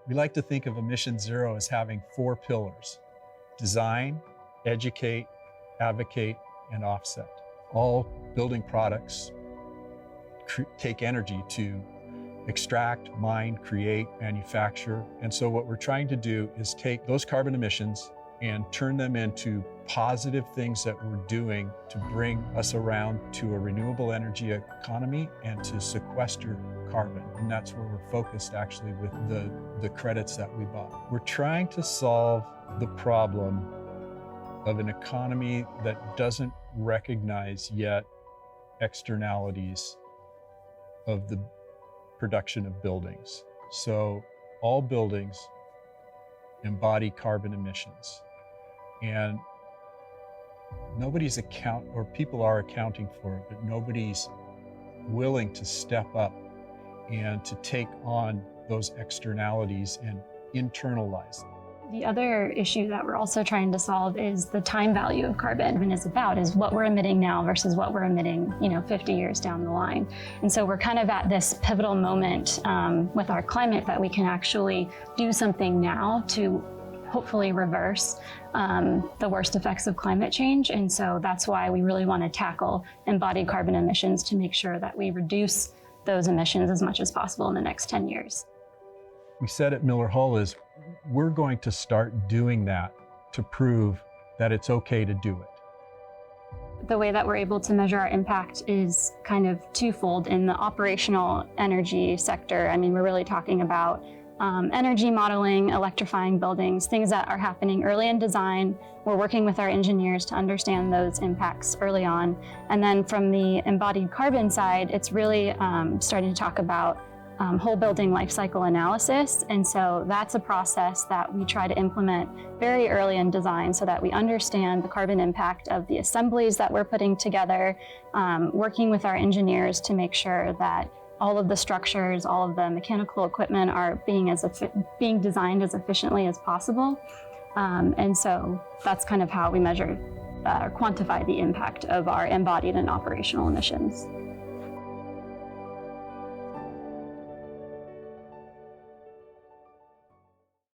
We like to think of EMission Zero as having 4 pillars: design, educate, advocate, and offset. All building products take energy to extract, mine, create, manufacture. And so what we're trying to do is take those carbon emissions and turn them into positive things that we're doing to bring us around to a renewable energy economy and to sequester carbon. And that's where we're focused actually with the credits that we bought. We're trying to solve the problem of an economy that doesn't recognize yet externalities of the production of buildings. So all buildings embody carbon emissions, and people are accounting for it, but nobody's willing to step up and to take on those externalities and internalize them. The other issue that we're also trying to solve is the time value of carbon, and is what we're emitting now versus what we're emitting, 50 years down the line. And so we're kind of at this pivotal moment with our climate that we can actually do something now to hopefully reverse the worst effects of climate change. And so that's why we really want to tackle embodied carbon emissions to make sure that we reduce those emissions as much as possible in the next 10 years. We said at Miller Hull is we're going to start doing that to prove that it's okay to do it. The way that we're able to measure our impact is kind of twofold. In the operational energy sector, we're really talking about energy modeling, electrifying buildings, things that are happening early in design. We're working with our engineers to understand those impacts early on. And then from the embodied carbon side, it's really starting to talk about whole building life cycle analysis. And so that's a process that we try to implement very early in design so that we understand the carbon impact of the assemblies that we're putting together, working with our engineers to make sure that all of the structures, all of the mechanical equipment are being designed as efficiently as possible. And so that's kind of how we measure or quantify the impact of our embodied and operational emissions.